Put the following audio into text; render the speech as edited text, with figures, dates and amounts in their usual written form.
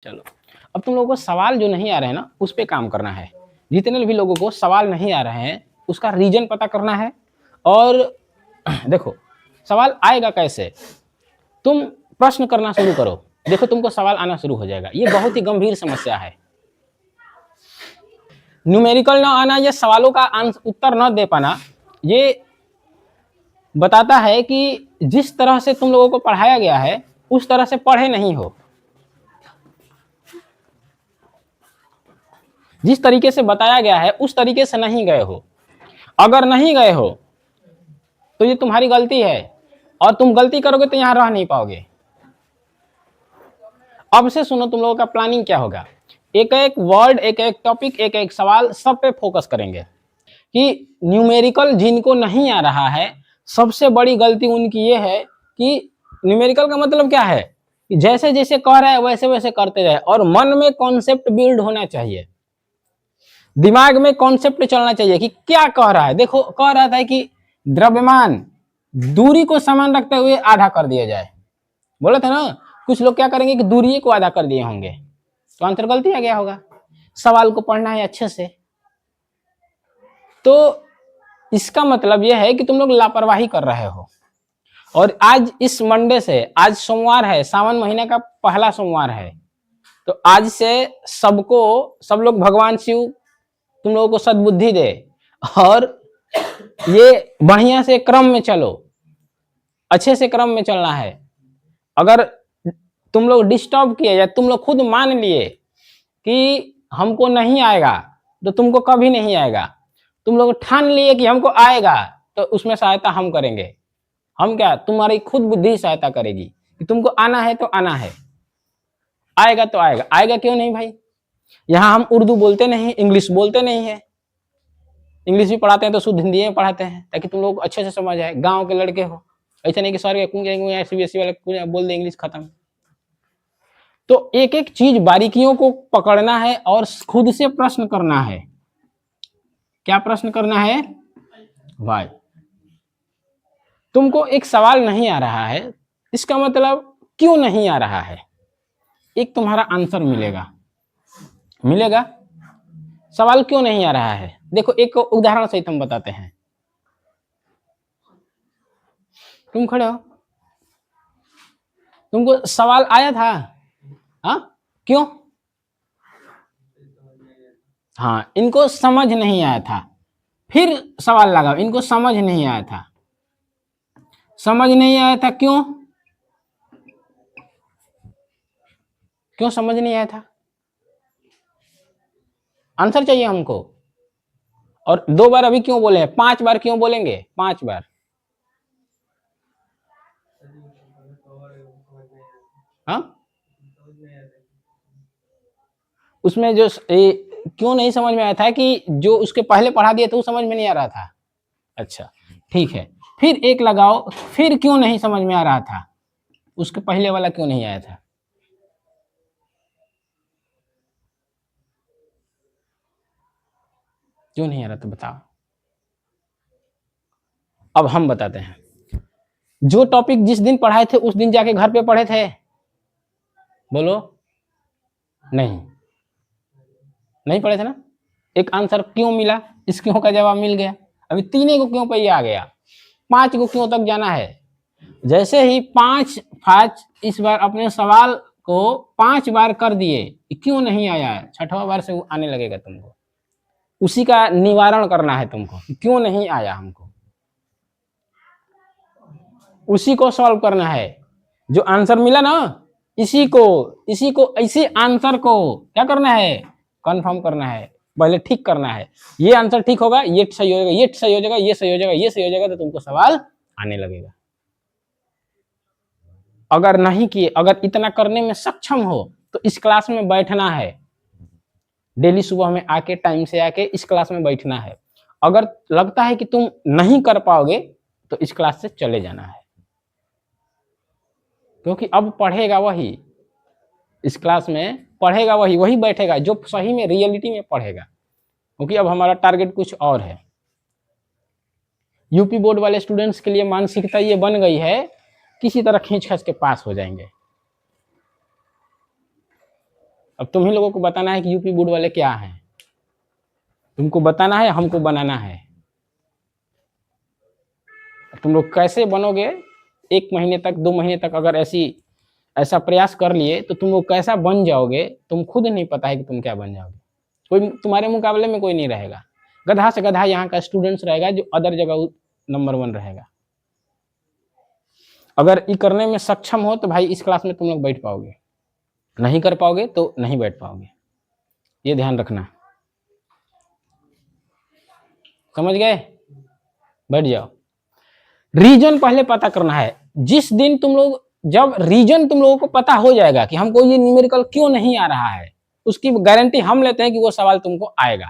चलो, अब तुम लोगों को सवाल जो नहीं आ रहे हैं ना, उस पे काम करना है। जितने भी लोगों को सवाल नहीं आ रहे हैं, उसका रीजन पता करना है। और देखो, सवाल आएगा कैसे? तुम प्रश्न करना शुरू करो, देखो तुमको सवाल आना शुरू हो जाएगा। ये बहुत ही गंभीर समस्या है। न्यूमेरिकल ना आना या सवालों का उत्तर न दे पाना, ये बताता है कि जिस तरह से तुम लोगों को पढ़ाया गया है, उस तरह से पढ़े नहीं हो। जिस तरीके से बताया गया है, उस तरीके से नहीं गए हो। अगर नहीं गए हो तो ये तुम्हारी गलती है, और तुम गलती करोगे तो यहां रह नहीं पाओगे। अब से सुनो, तुम लोगों का प्लानिंग क्या होगा। एक एक वर्ड, एक एक टॉपिक, एक एक सवाल, सब पे फोकस करेंगे कि न्यूमेरिकल जिनको नहीं आ रहा है, सबसे बड़ी गलती उनकी ये है कि न्यूमेरिकल का मतलब क्या है कि जैसे जैसे कह रहा है वैसे वैसे करते जाए, और मन में कॉन्सेप्ट बिल्ड होना चाहिए, दिमाग में कॉन्सेप्ट चलना चाहिए कि क्या कह रहा है। देखो, कह रहा था कि द्रव्यमान दूरी को समान रखते हुए आधा कर दिया जाए। बोले थे ना, कुछ लोग क्या करेंगे कि दूरी को आधा कर दिए होंगे, तो आंसर गलती आ गया होगा। सवाल को पढ़ना है अच्छे से। तो इसका मतलब यह है कि तुम लोग लापरवाही कर रहे हो। और आज इस मंडे से, आज सोमवार है, सावन महीने का पहला सोमवार है, तो आज से सब लोग भगवान शिव तुम लोगों को सद्बुद्धि दे, और ये बढ़िया से क्रम में चलो, अच्छे से क्रम में चलना है। अगर तुम लोग डिस्टर्ब किए या तुम लोग खुद मान लिए कि हमको नहीं आएगा, तो तुमको कभी नहीं आएगा। तुम लोग ठान लिए कि हमको आएगा, तो उसमें सहायता हम करेंगे। हम क्या, तुम्हारी खुद बुद्धि सहायता करेगी कि तुमको आना है तो आना है, आएगा तो आएगा। आएगा क्यों नहीं भाई? यहाँ हम उर्दू बोलते नहीं, इंग्लिश बोलते नहीं है। इंग्लिश भी पढ़ाते हैं तो शुद्ध हिंदी में पढ़ाते हैं, ताकि तुम लोग अच्छे से समझ आए। गांव के लड़के हो, ऐसा नहीं कि सर सीबीएसई वाले बोल दे इंग्लिश खत्म। तो एक एक चीज बारीकियों को पकड़ना है और खुद से प्रश्न करना है। क्या प्रश्न करना है भाई? तुमको एक सवाल नहीं आ रहा है, इसका मतलब क्यों नहीं आ रहा है, एक तुम्हारा आंसर मिलेगा। सवाल क्यों नहीं आ रहा है, देखो एक उदाहरण सहित हम बताते हैं। तुम खड़े हो, तुमको सवाल आया था? हाँ, क्यों? हाँ, इनको समझ नहीं आया था। फिर सवाल लगा, इनको समझ नहीं आया था। समझ नहीं आया था, क्यों? क्यों समझ नहीं आया था? आंसर चाहिए हमको। और 2 बार अभी क्यों बोले हैं? 5 बार क्यों बोलेंगे? 5 बार। हाँ, उसमें जो क्यों नहीं समझ में आया था कि जो उसके पहले पढ़ा दिया था वो समझ में नहीं आ रहा था। अच्छा, ठीक है, फिर एक लगाओ, फिर क्यों नहीं समझ में आ रहा था, उसके पहले वाला क्यों नहीं आया था? क्यों नहीं आ रहा था बताओ। अब हम बताते हैं। जो टॉपिक जिस दिन पढ़ाए थे उस दिन जाके घर पे पढ़े थे? बोलो। नहीं, नहीं पढ़े थे ना। एक आंसर क्यों मिला, इस क्यों का जवाब मिल गया। अभी 3 को क्यों पे ही आ गया, 5 को क्यों तक जाना है। जैसे ही 5 इस बार अपने सवाल को 5 बार कर दिए, क्यों नहीं आया, 6वां बार से वो आने लगेगा तुमको। उसी का निवारण करना है तुमको, क्यों नहीं आया हमको, उसी को सॉल्व करना है। जो आंसर मिला ना, इसी को इसी आंसर को क्या करना है, कंफर्म करना है, पहले ठीक करना है। ये आंसर ठीक होगा, ये सही हो जाएगा, ये सही हो जाएगा, ये सही हो जाएगा, ये सही हो जाएगा, तो तुमको सवाल आने लगेगा। अगर नहीं किए, अगर इतना करने में सक्षम हो तो इस क्लास में बैठना है। डेली सुबह में आके, टाइम से आके इस क्लास में बैठना है। अगर लगता है कि तुम नहीं कर पाओगे तो इस क्लास से चले जाना है, क्योंकि अब पढ़ेगा वही, इस क्लास में पढ़ेगा वही बैठेगा जो सही में रियलिटी में पढ़ेगा। क्योंकि अब हमारा टारगेट कुछ और है। यूपी बोर्ड वाले स्टूडेंट्स के लिए मानसिकता ये बन गई है, किसी तरह खींच खींच के पास हो जाएंगे। अब तुम ही लोगों को बताना है कि यूपी बोर्ड वाले क्या हैं, तुमको बताना है, हमको बनाना है। तुम लोग कैसे बनोगे, 1 महीने तक 2 महीने तक अगर ऐसा प्रयास कर लिए तो तुम लोग कैसा बन जाओगे, तुम खुद नहीं पता है कि तुम क्या बन जाओगे। कोई तुम्हारे मुकाबले में कोई नहीं रहेगा, गधा से गधा यहाँ का स्टूडेंट्स रहेगा जो अदर जगह नंबर 1 रहेगा। अगर ये करने में सक्षम हो तो भाई इस क्लास में तुम लोग बैठ पाओगे, नहीं कर पाओगे तो नहीं बैठ पाओगे, ये ध्यान रखना। समझ गए? बैठ जाओ। रीजन पहले पता करना है। जिस दिन जब रीजन तुम लोगों को पता हो जाएगा कि हमको ये न्यूमेरिकल क्यों नहीं आ रहा है, उसकी गारंटी हम लेते हैं कि वो सवाल तुमको आएगा।